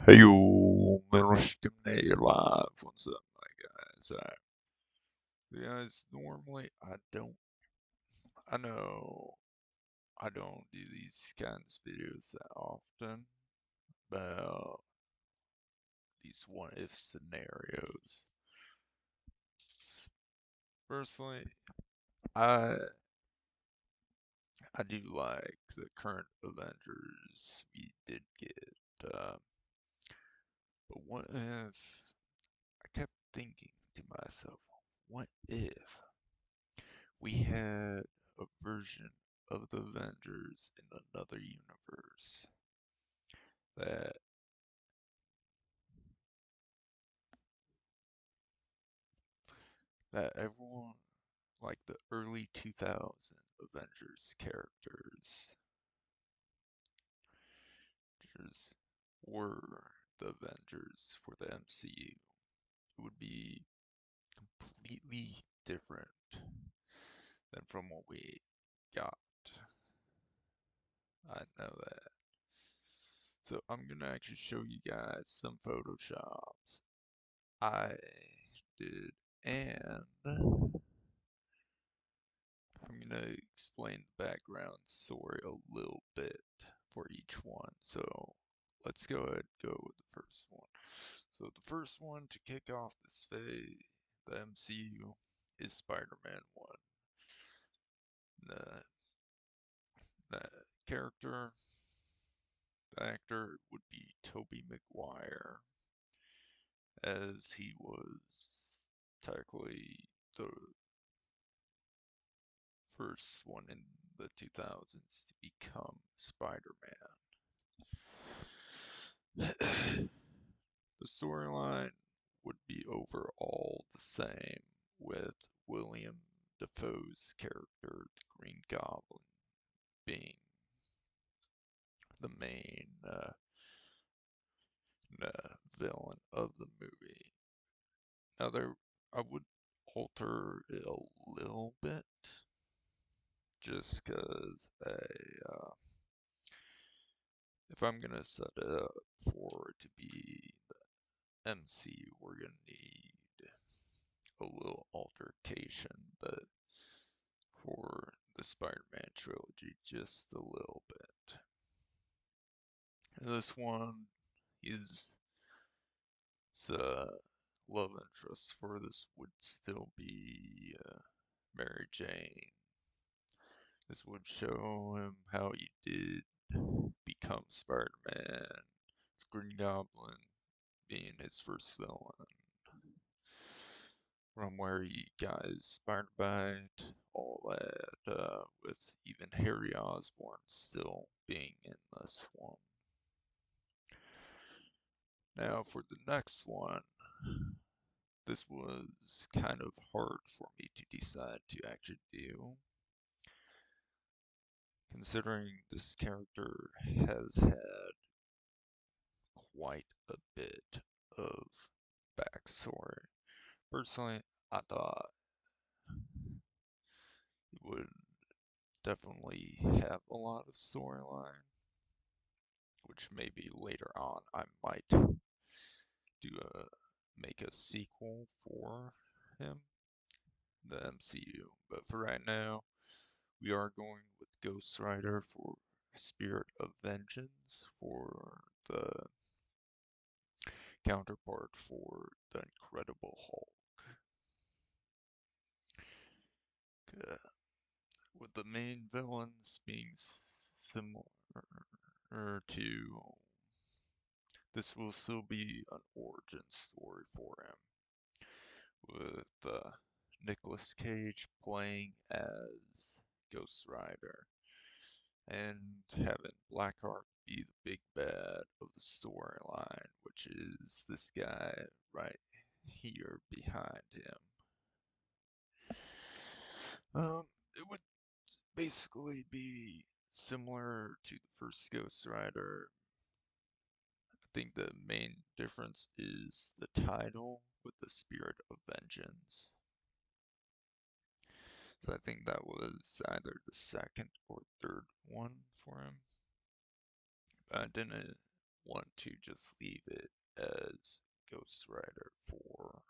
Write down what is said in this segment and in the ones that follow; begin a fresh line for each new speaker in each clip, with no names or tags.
Hey, you Michigan live. What's up, my guys? Guys, normally I know I don't do these kinds of videos that often about these what if scenarios. Personally, I I do like the current Avengers we did get, but what if I kept thinking to myself, what if we had a version of the Avengers in another universe that everyone like the early 2000 Avengers characters were the Avengers for the MCU. It would be completely different than from what we got. I know that. So I'm gonna actually show you guys some photoshops I did, and I'm gonna explain the background story a little bit for each one. So let's go ahead and go with the first one. So the first one to kick off this phase, the MCU, is Spider-Man 1. The, the character, the actor would be Tobey Maguire, as he was technically the first one in the 2000s to become Spider-Man. The storyline would be overall the same, with William Dafoe's character, the Green Goblin, being the main villain of the movie. Now, I would alter it a little bit, just because if I'm gonna set it up for it to be the MCU, we're gonna need a little altercation, but for the Spider-Man trilogy, just a little bit. This one is love interest for this would still be Mary Jane. This would show him how he did become Spider-Man, Green Goblin being his first villain, from where he got his Spider Bite, all that, with even Harry Osborn still being in this one. Now, for the next one, this was kind of hard for me to decide to actually do, considering this character has had quite a bit of backstory. Personally, I thought it would definitely have a lot of storyline, which maybe later on I might make a sequel for him, the MCU. But for right now, we are going with Ghost Rider for Spirit of Vengeance for the counterpart for the Incredible Hulk. With the main villains being similar to, this will still be an origin story for him, with Nicolas Cage playing as Ghost Rider, and having Blackheart be the big bad of the storyline, which is this guy right here behind him. It would basically be similar to the first Ghost Rider. I think the main difference is the title with the Spirit of Vengeance. So I think that was either the second or third one for him. But I didn't want to just leave it as Ghost Rider for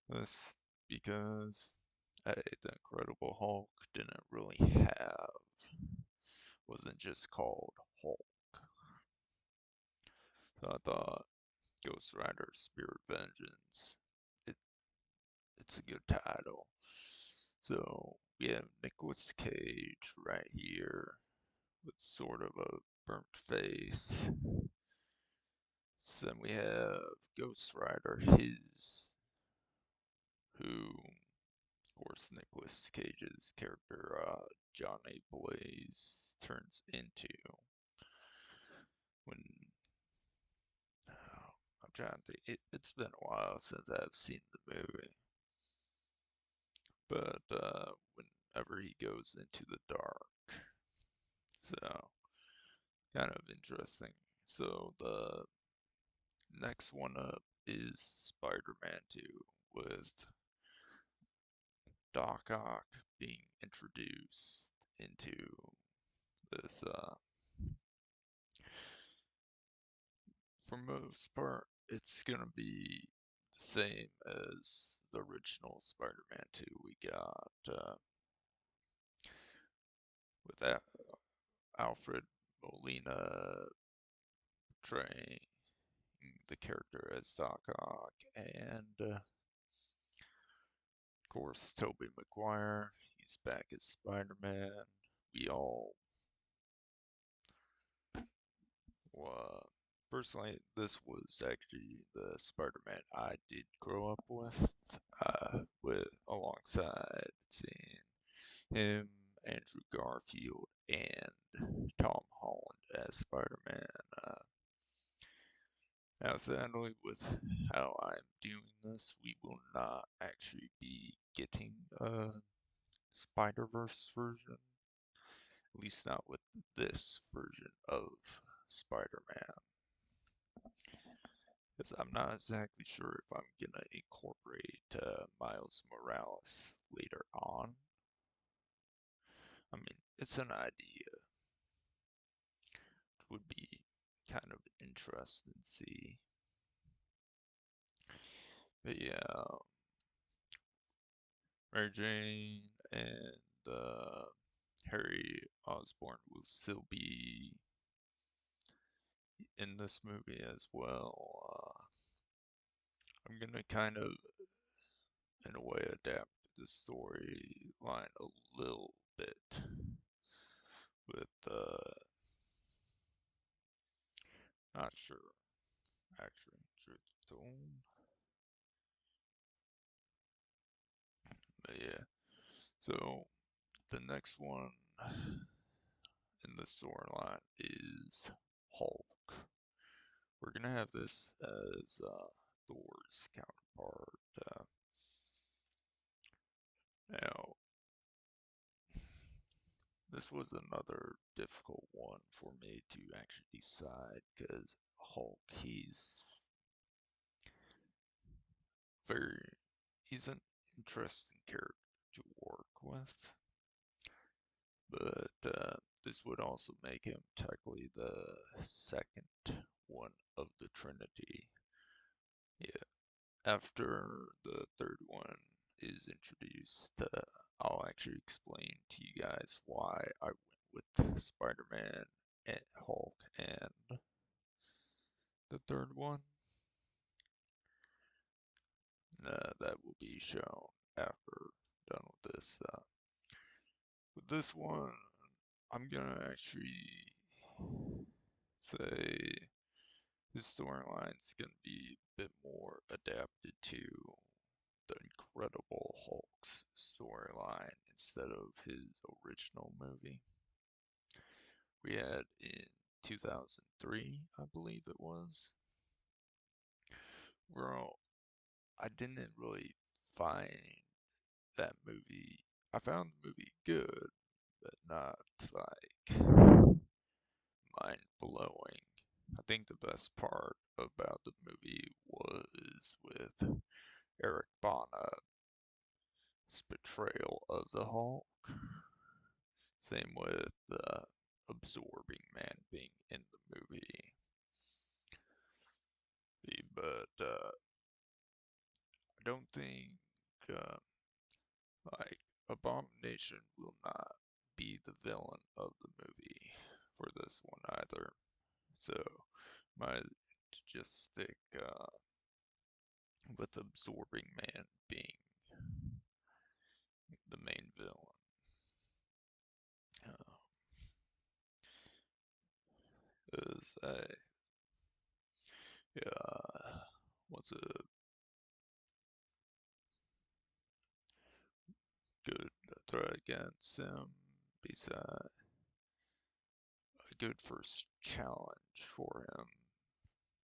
this because the Incredible Hulk didn't really wasn't just called Hulk. So I thought Ghost Rider Spirit Vengeance, it, it's a good title. So we have Nicolas Cage right here with sort of a burnt face. So then we have Ghost Rider, who, of course, Nicolas Cage's character, Johnny Blaze, turns into when I'm trying to think. It's been a while since I've seen the movie, but whenever he goes into the dark, so kind of interesting. So the next one up is Spider-Man 2 with Doc Ock being introduced into this. For most part, it's gonna be the same as the original Spider-Man 2 we got with that Alfred Molina portraying the character as Doc Ock, and of course Tobey Maguire. He's back as Spider-Man. We all, personally, this was actually the Spider-Man I did grow up with alongside seeing him, Andrew Garfield, and Tom Holland as Spider-Man. Now, sadly, with how I'm doing this, we will not actually be getting a Spider-Verse version, at least not with this version of Spider-Man. Because I'm not exactly sure if I'm gonna incorporate Miles Morales later on. I mean, it's an idea. It would be kind of interesting to see. But yeah, Mary Jane and Harry Osborn will still be in this movie as well. I'm gonna kind of, in a way, adapt the storyline a little bit with not sure actually, truth be told. But yeah, so the next one in the storyline is Hulk. We're gonna have this as Thor's counterpart. Now, this was another difficult one for me to actually decide because Hulk, very, he's an interesting character to work with, but this would also make him technically the second one of the Trinity. Yeah, after the third one is introduced, I'll actually explain to you guys why I went with Spider-Man and Hulk and the third one. That will be shown after done with this. With this one, I'm gonna actually say his storyline's gonna be a bit more adapted to the Incredible Hulk's storyline instead of his original movie. We had in 2003, I believe it was. Well, I didn't really find that movie. I found the movie good, but not like mind blowing. I think the best part about the movie was with Eric Bana's portrayal of the Hulk. Same with the absorbing man being in the movie. but I don't think uh, like Abomination will not be the villain of the movie for this one either. So might just stick with Absorbing Man being the main villain. Uh, is a what's a good threat against him besides a good first challenge for him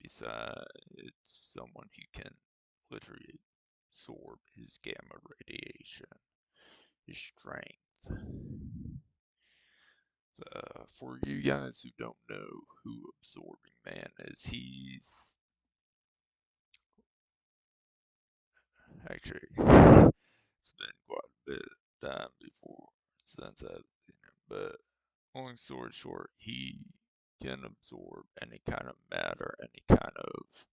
besides someone who can literally absorb his gamma radiation, his strength. For you guys who don't know who Absorbing Man is, he's actually it's been quite a bit of time before since I've seen him, but long story short, he can absorb any kind of matter, any kind of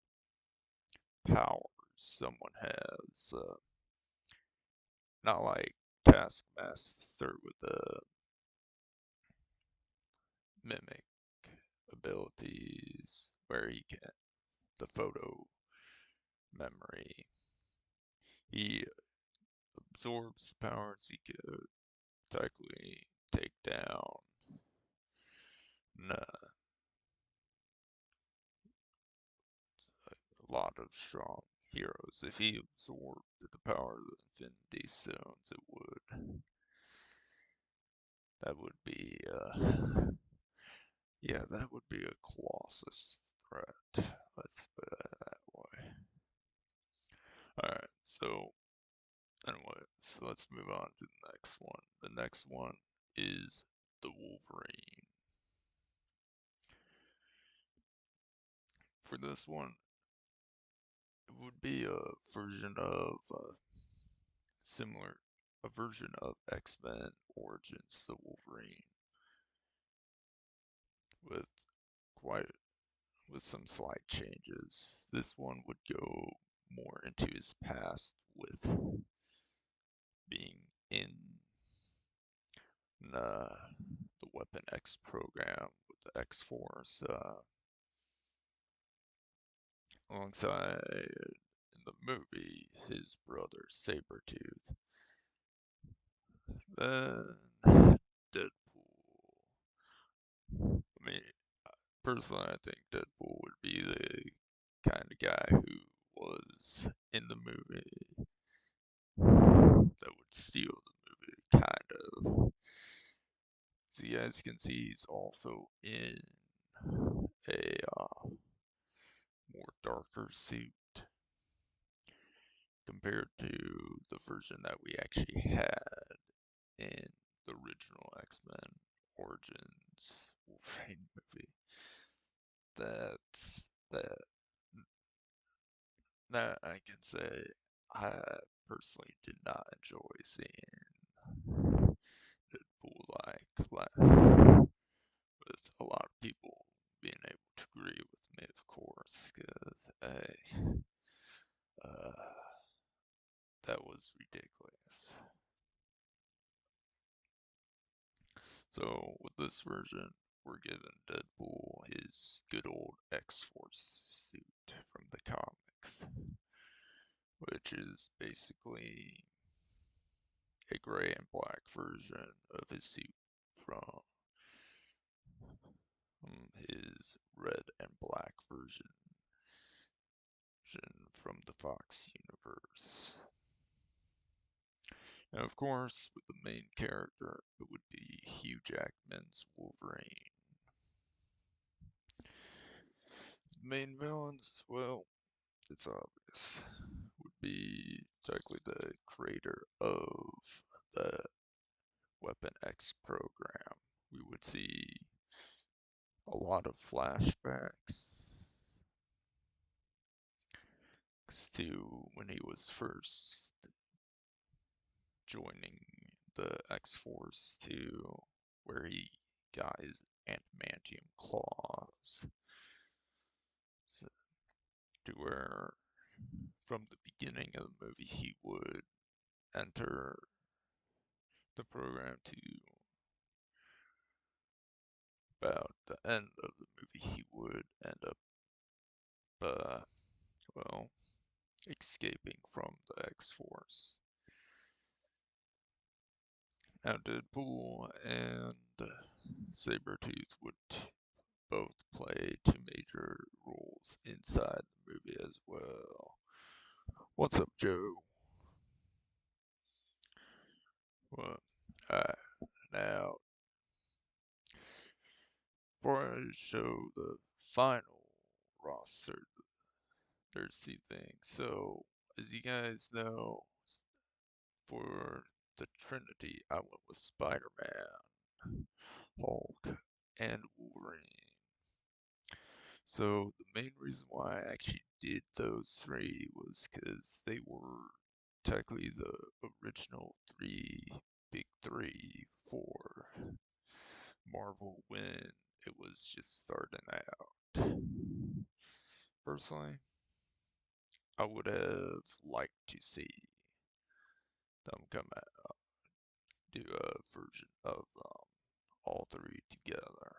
powers someone has. Not like Taskmaster with the mimic abilities where he can the photo memory. He absorbs powers. He could technically take down a lot of strong heroes. If he absorbed the power of the Infinity Stones, it would. That would be, yeah, that would be a Colossus threat. Let's put it that way. Alright, so anyway, so let's move on to the next one. The next one is the Wolverine. For this one, it would be a version of similar, a version of X-Men Origins, the Wolverine, with quite with some slight changes. This one would go more into his past with being in the Weapon X program with the X-Force, alongside in the movie his brother Sabretooth. Then Deadpool. I mean, personally, I think Deadpool would be the kind of guy who was in the movie that would steal the movie, kind of. So you guys can see he's also in a more darker suit compared to the version that we actually had in the original X-Men Origins Wolverine movie. That I can say I personally did not enjoy seeing Deadpool with a lot of people being able to agree with me, of course, because that was ridiculous. So with this version, we're giving Deadpool his good old X-Force suit from the comics, which is basically a gray and black version of his suit from his red and black version from the Fox universe. And of course, with the main character, it would be Hugh Jackman's Wolverine. The main villains, well, it's obvious, would be technically the creator of the Weapon X program. We would see a lot of flashbacks to when he was first joining the X-Force to where he got his adamantium claws. So, to where from the beginning of the movie he would enter the program to about the end of the movie he would end up, well, escaping from the X-Force. Now Deadpool and Sabretooth would both play two major roles inside the movie as well. What's up, Joe? Well, now, before I show the final roster, there's two things. So, as you guys know, for the Trinity, I went with Spider-Man, Hulk, and Wolverine. So the main reason why I actually did those three was because they were technically the original big three for Marvel when it was just starting out. Personally, I would have liked to see them come out, do a version of them, all three together.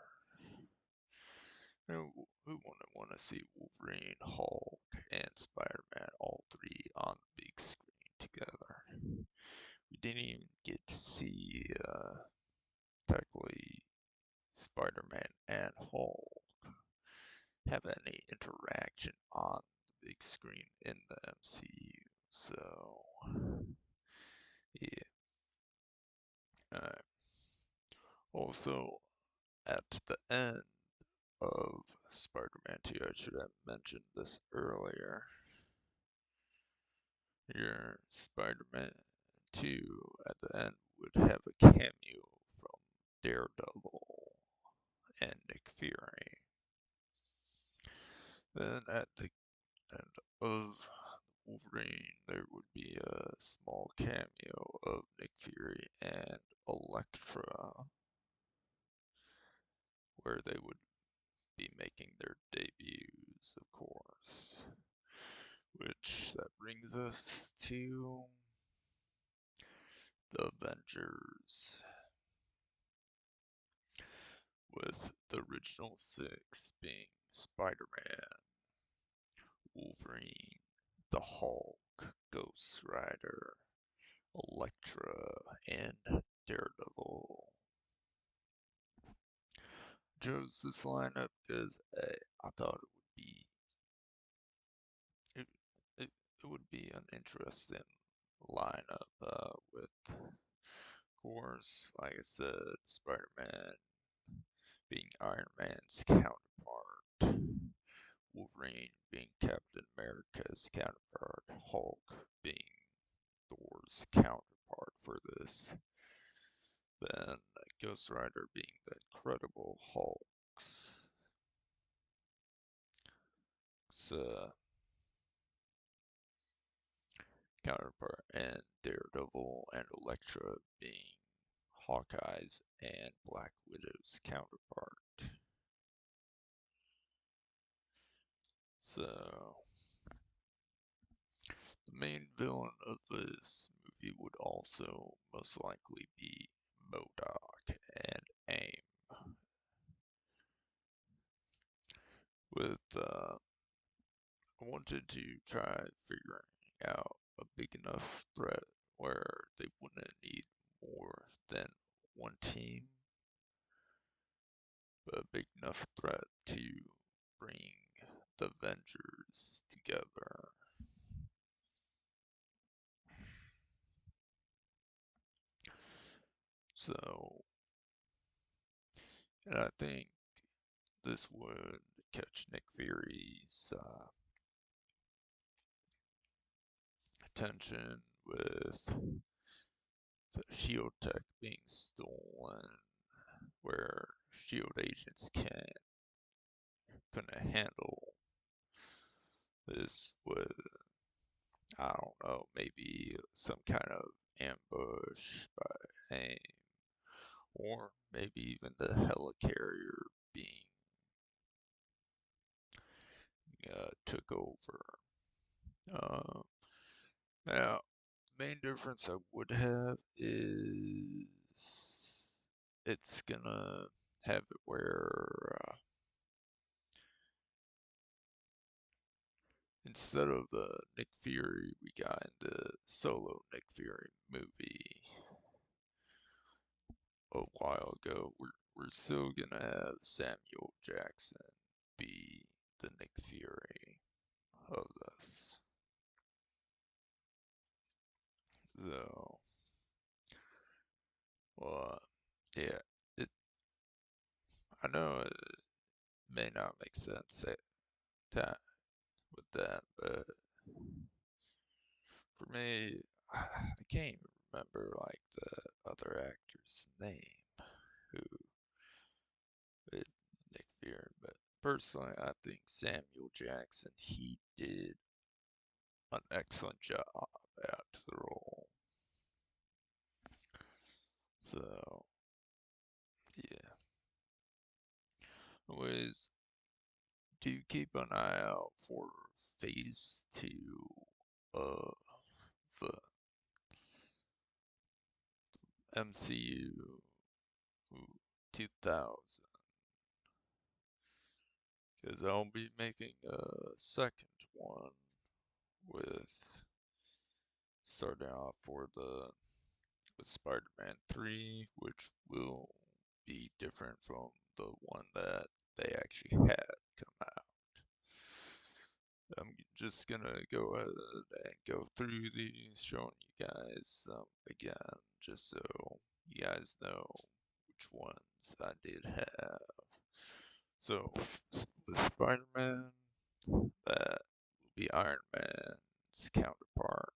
Who wouldn't want to see Wolverine, Hulk, and Spider-Man all three on the big screen together? We didn't even get to see technically Spider-Man and Hulk have any interaction on the big screen in the MCU. So, yeah. Also, at the end of Spider-Man 2, I should have mentioned this earlier. Your Spider-Man 2 at the end would have a cameo from Daredevil and Nick Fury. Then at the end of Wolverine, there would be a small cameo of Nick Fury and Elektra, where they would be making their debuts, of course. Which that brings us to the Avengers, with the original six being Spider-Man, Wolverine, the Hulk, Ghost Rider, Elektra, and Daredevil. Chose this lineup because I thought it, it, it would be an interesting lineup with, of course, like I said, Spider-Man being Iron Man's counterpart, Wolverine being Captain America's counterpart, Hulk being Thor's counterpart for this, then Ghost Rider being the Incredible Hulk's counterpart, and Daredevil and Elektra being Hawkeye's and Black Widow's counterpart. So, the main villain of this movie would also most likely be MODOK and AIM. I wanted to try figuring out a big enough threat where they wouldn't need more than one team, but a big enough threat to bring the Avengers together. So, and I think this would catch Nick Fury's attention with the shield tech being stolen, where shield agents couldn't handle this with, I don't know, maybe some kind of ambush by AIM, or maybe even the helicarrier being took over. Now, main difference I would have is it's gonna have it where instead of the Nick Fury we got in the solo Nick Fury movie a while ago, we're still gonna have Samuel Jackson be the Nick Fury of this. So, well, yeah, it. I know it may not make sense at time with that, but for me, I can't even remember like the other actor's name who did Nick Fury, but personally, I think Samuel Jackson he did an excellent job at the role. So yeah, always do keep an eye out for Phase 2 of the MCU 2000, because I'll be making a second one with starting off for the with Spider-Man 3, which will be different from the one that they actually had come out. I'm just gonna go ahead and go through these, showing you guys again, just so you guys know which ones I did have. So, with Spider-Man, that will be Iron Man's counterpart.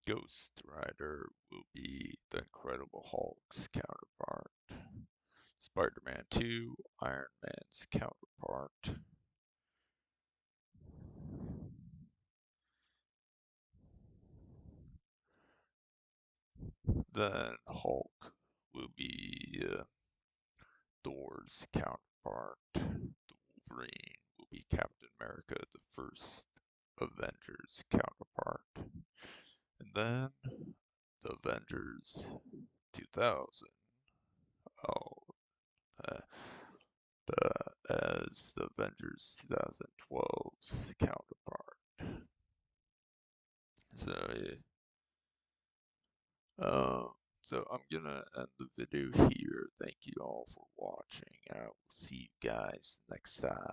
Ghost Rider will be the Incredible Hulk's counterpart. Spider-Man 2, Iron Man's counterpart. Then Hulk will be Thor's counterpart. The Wolverine will be Captain America, the first Avengers counterpart. And then the Avengers 2000. Oh, uh, as the Avengers 2012's counterpart. So yeah. So I'm gonna end the video here. Thank you all for watching. I will see you guys next time.